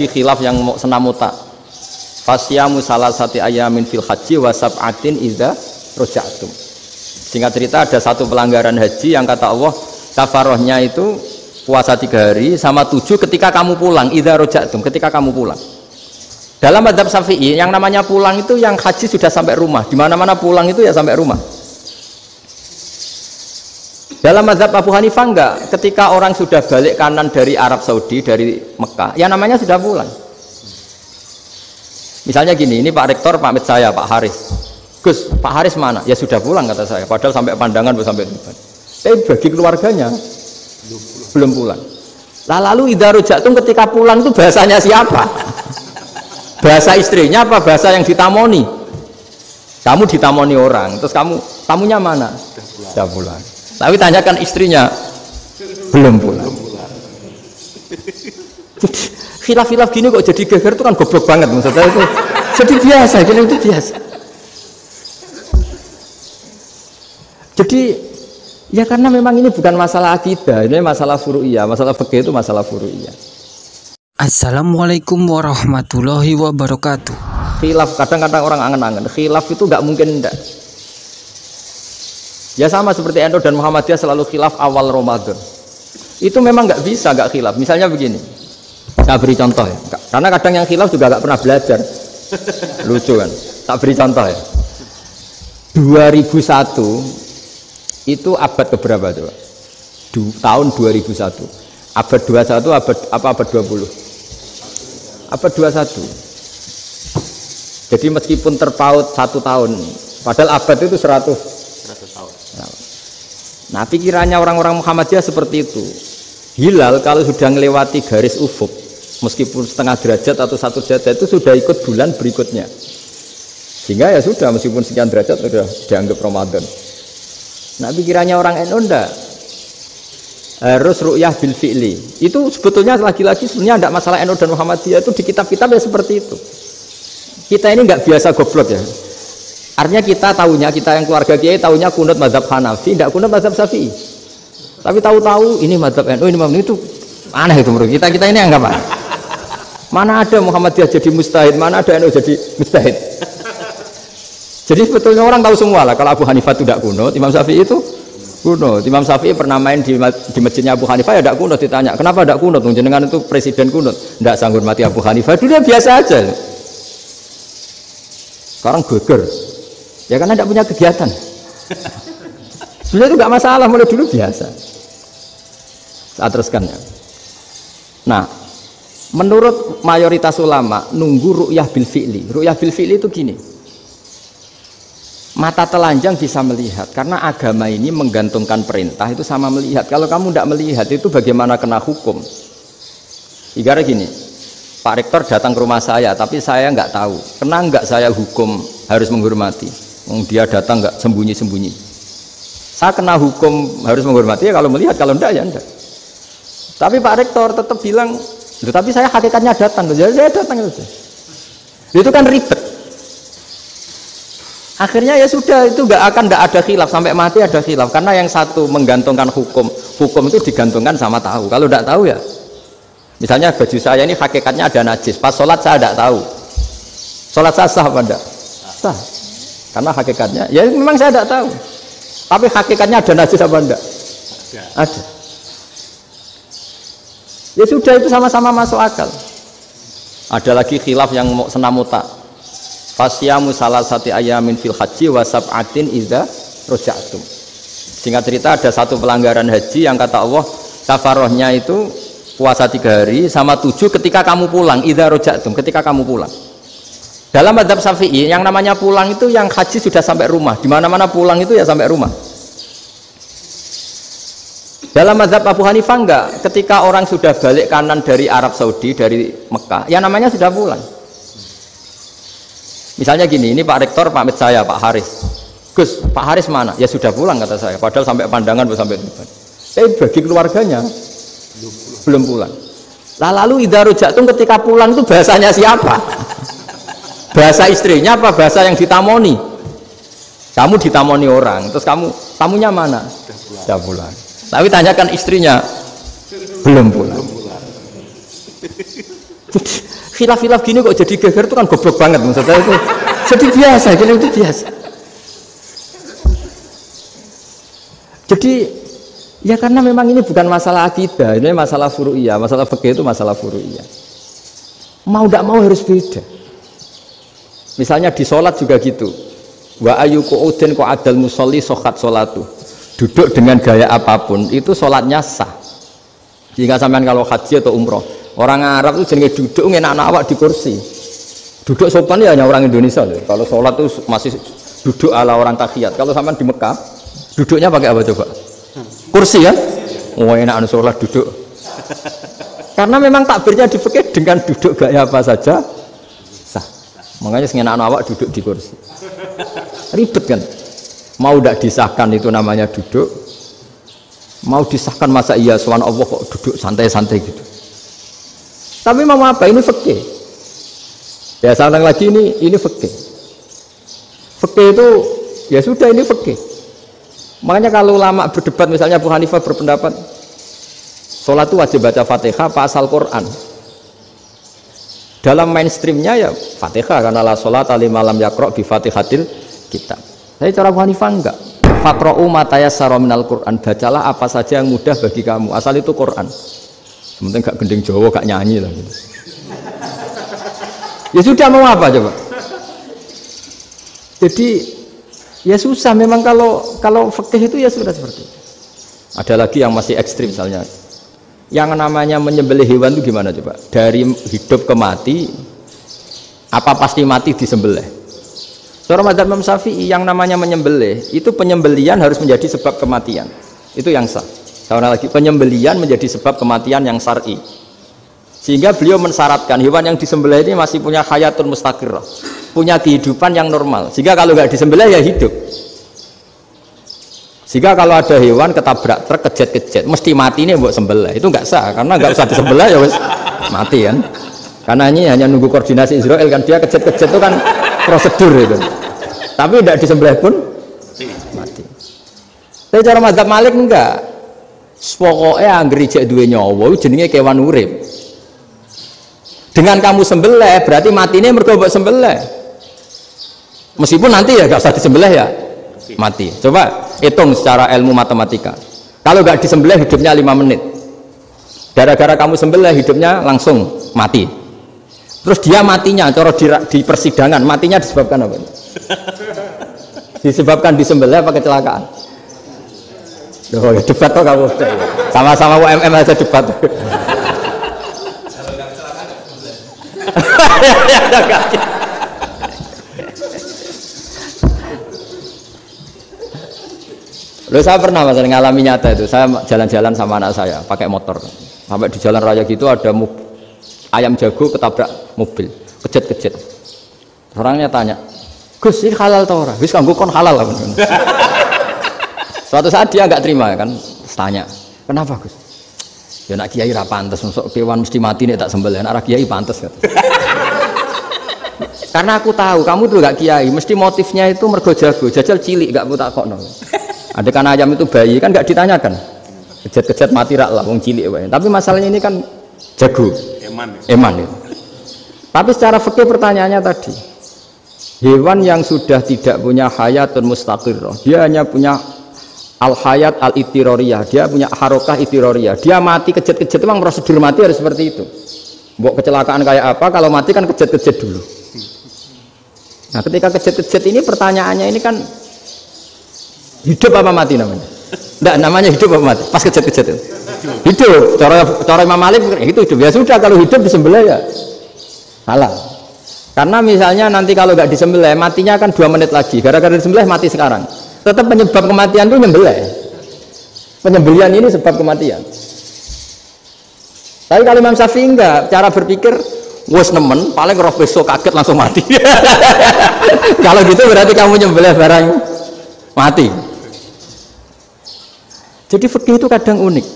Khilaf yang mau senam otak. Fasyamu salasati ayamin fil haji wa sab'atin idza raja'tum. Singkat cerita ada satu pelanggaran haji yang kata Allah kafarohnya itu puasa 3 hari sama 7 ketika kamu pulang, idza raja'tum, ketika kamu pulang. Dalam mazhab Syafi'i yang namanya pulang itu yang haji sudah sampai rumah. Di mana-mana pulang itu ya sampai rumah. Dalam mazhab Abu Hanifah enggak, ketika orang sudah balik kanan dari Arab Saudi, dari Mekah, ya namanya sudah pulang. Misalnya gini, ini Pak Rektor pamit saya, Pak Haris. Gus, Pak Haris mana? Ya sudah pulang kata saya, padahal sampai pandangan belum sampai depan. Tapi bagi keluarganya belum pulang. Lalu idza raja'tum ketika pulang itu bahasanya siapa? Bahasa istrinya apa bahasa yang ditamoni? Kamu ditamoni orang, terus tamunya mana? Sudah pulang. Tapi tanyakan istrinya, belum pulang. Khilaf-khilaf gini kok jadi geger itu kan goblok banget maksudnya itu. Jadi biasa, gini itu biasa. Jadi ya karena memang ini bukan masalah akidah, ini masalah furu'iyah, masalah fikih itu masalah furu'iyah. Assalamualaikum warahmatullahi wabarakatuh. Khilaf kadang-kadang orang angen-angen, khilaf itu nggak mungkin enggak. Ya sama seperti NU dan Muhammadiyah selalu khilaf awal Ramadan. Itu memang nggak bisa nggak khilaf. Misalnya begini, saya beri contoh ya. Karena kadang yang khilaf juga nggak pernah belajar. Lucu kan? Tak beri contoh ya. 2001 itu abad keberapa coba? Tahun 2001. Abad 21 abad 20? Abad 21. Jadi meskipun terpaut 1 tahun, padahal abad itu 100 tahun. Nah, pikirannya orang-orang Muhammadiyah seperti itu. Hilal kalau sudah melewati garis ufuk, meskipun setengah derajat atau 1 derajat itu sudah ikut bulan berikutnya. Sehingga ya sudah, meskipun sekian derajat sudah dianggap Ramadan. Nah, pikirannya orang NU enggak. Harus ru'yah bil fi'li. Itu sebetulnya lagi-lagi sebenarnya enggak masalah NU dan Muhammadiyah, itu di kitab-kitab ya seperti itu. Kita ini enggak biasa goblok ya. Artinya kita yang keluarga kiai tahunya kunut mazhab Hanafi, tidak kunut mazhab Syafi'i. Tapi tahu-tahu ini mazhab NU, ini mazhab itu aneh itu menurut kita ini anggap apa? Mana ada Muhammadiyah jadi mustahid, mana ada NU jadi mustahid. Jadi sebetulnya orang tahu semua lah kalau Abu Hanifah itu tidak kunut, Imam Syafi'i itu kunut. Imam Syafi'i pernah main di masjidnya Abu Hanifah ya tidak kunut, ditanya kenapa tidak kunut? Jenengan itu presiden kunut, tidak sanggup mati Abu Hanifah, dulu biasa aja. Sekarang geger. Ya karena tidak punya kegiatan. Sebenarnya itu nggak masalah, mulai dulu biasa. Saya teruskan ya. Nah, menurut mayoritas ulama nunggu ru'yah bil fi'li. Ru'yah bil fi'li itu gini. Mata telanjang bisa melihat karena agama ini menggantungkan perintah itu sama melihat. Kalau kamu tidak melihat itu bagaimana kena hukum? Ibarat gini. Pak Rektor datang ke rumah saya, tapi saya nggak tahu. Kena nggak saya hukum harus menghormati? Dia datang nggak sembunyi-sembunyi. Saya kena hukum harus menghormati ya kalau melihat, kalau enggak ya enggak. Tapi Pak Rektor tetap bilang, tapi saya hakikatnya datang, jadi saya datang saja. Itu kan ribet. Akhirnya ya sudah, itu nggak ada khilaf sampai mati ada khilaf karena yang satu menggantungkan hukum itu digantungkan sama tahu. Kalau enggak tahu ya, misalnya baju saya ini hakikatnya ada najis, pas sholat saya enggak tahu. Sholat saya sah apa enggak? Sah. Karena hakikatnya, ya memang saya tidak tahu. Tapi hakikatnya ada najis apa enggak? Ada. Ya sudah, itu sama-sama masuk akal. Ada lagi khilaf yang mau senam otak. Fasyamu salasati ayamin fil haji wa sab'atin idza raja'tum. Singkat cerita ada satu pelanggaran haji yang kata Allah kafarohnya itu puasa 3 hari sama 7 ketika kamu pulang, idza raja'tum, ketika kamu pulang. Dalam mazhab Syafi'i yang namanya pulang itu yang haji sudah sampai rumah. Di mana-mana pulang itu ya sampai rumah. Dalam mazhab Abu Hanifah enggak, ketika orang sudah balik kanan dari Arab Saudi, dari Mekah, ya namanya sudah pulang. Misalnya gini, ini Pak Rektor pamit saya, Pak Haris. Gus, Pak Haris mana? Ya sudah pulang kata saya, padahal sampai pandangan belum sampai depan. Tapi bagi keluarganya belum pulang. Lalu idza raja'tum ketika pulang itu bahasanya siapa? Bahasa istrinya apa bahasa yang ditamoni? Kamu ditamoni orang, terus tamunya mana? Sudah pulang. Tapi tanyakan istrinya, belum pulang. khilaf-khilaf gini kok jadi geger itu kan goblok banget maksudnya itu. Jadi biasa, gini itu biasa. Jadi ya karena memang ini bukan masalah akidah, ini masalah furu'iyah, masalah fikih itu masalah furu'iyah. Mau tidak mau harus beda. Misalnya di sholat juga gitu. Wa ayu qu'udin qa'adal musolli sokhat sholatu. Duduk dengan gaya apapun itu sholatnya sah. Jika sampean kalau haji atau umroh, orang Arab itu jenenge duduk enak-enak awak di kursi. Duduk sopan ya hanya orang Indonesia loh. Kalau sholat itu masih duduk ala orang tahiyat. Kalau sampean di Mekah, duduknya pakai apa coba? Kursi ya? Oh enak sholat duduk. Karena memang takbirnya di fikih dengan duduk gaya apa saja sah. Makanya sengenak awak duduk di kursi. Ribet kan? Mau tidak disahkan itu namanya duduk. Mau disahkan masa iya soal Allah kok duduk santai-santai gitu. Tapi mau apa? Ini fikih. Ya sekarang lagi ini fikih. Fikih itu ya sudah ini fikih. Makanya kalau ulama berdebat misalnya Abu Hanifah berpendapat sholat itu wajib baca Fatihah pasal Quran. Dalam mainstreamnya ya Fatihah karena la sholat alimalam yakro bi Fatihatil kitab. Tapi cara Abu Hanifah enggak. Faqra'u ma tayassara minal Quran. Bacalah apa saja yang mudah bagi kamu. Asal itu Quran. Sementing gak gending Jawa, gak nyanyi lah gitu. Ya sudah mau apa coba? Jadi ya susah memang kalau fikih itu ya sudah seperti itu. Ada lagi yang masih ekstrim misalnya. Yang namanya menyembelih hewan itu gimana coba? Dari hidup ke mati apa pasti mati disembelih? Cara mazhab Imam Syafi'i yang namanya menyembelih itu penyembelian harus menjadi sebab kematian. Itu yang sah. Karena lagi penyembelian menjadi sebab kematian yang syar'i. Sehingga beliau mensyaratkan hewan yang disembelih ini masih punya hayatun mustaqirrah, punya kehidupan yang normal. Sehingga kalau nggak disembelih ya hidup. Sehingga kalau ada hewan ketabrak truk kejet-kejet mesti mati ini buat sembelih. Itu nggak sah karena nggak usah disembelih ya wes mati kan. Karena ini hanya nunggu koordinasi Israel kan, dia kejet-kejet itu kan prosedur itu. Tapi tidak disembelih pun mati. Tapi cara mazhab Malik enggak. Pokoknya anggere jek duwe nyawa jenenge kewan urip. Dengan kamu sembelih berarti matine mergo mbok sembelih. Meskipun nanti ya enggak usah disembelih ya mati. Coba hitung secara ilmu matematika. Kalau enggak disembelih hidupnya 5 menit. Gara-gara kamu sembelih hidupnya langsung mati. Terus dia matinya, cara di persidangan matinya disebabkan apa? Disebabkan disembelih apa kecelakaan? Oh, ya debat kok kamu. Sama-sama UMM aja debat. Loh, saya pernah ngalami nyata itu. Saya jalan-jalan sama anak saya pakai motor. Sampai di jalan raya gitu ada ayam jago ketabrak mobil, kejet-kejet. Orangnya tanya, Gus ini halal tau ora? Wis kanggo kon halal apa? Suatu saat dia agak terima kan, tanya, kenapa Gus? Ya nak kiai ra pantes, masuk kewan mesti mati nek tak sembelih. Nak kiai pantes kan? Karena aku tahu kamu tuh gak kiai, mesti motifnya itu mergo jago, jajal cilik gak tak kokno. Ada kan ayam itu bayi kan gak ditanyakan, kejet-kejet mati rak lah, wong cilik wae. Tapi masalahnya ini kan jago, eman itu. Tapi secara fikih pertanyaannya tadi, hewan yang sudah tidak punya hayatun mustaqirrah, dia hanya punya al-hayat al-itiroriyah, dia punya harokah itiroriyah, dia mati kejet-kejet, memang prosedur mati harus seperti itu. Mbok kecelakaan kayak apa, kalau mati kan kejet-kejet dulu. Nah ketika kejet-kejet ini pertanyaannya ini kan hidup apa mati namanya? Enggak, namanya hidup apa mati? Pas kejet-kejet itu hidup. Cara Imam Malik itu hidup. Ya sudah, kalau hidup disembelih ya halal. Karena misalnya nanti kalau nggak disembelih matinya kan 2 menit lagi, gara-gara disembelih mati sekarang. Tetap penyebab kematian itu nyembelih. Penyembelian ini sebab kematian. Tapi kalau Imam Syafi'i enggak, cara berpikir wes nemen, paling roh besok kaget langsung mati. Kalau gitu berarti kamu nyembelih barang mati. Jadi fikih itu kadang unik.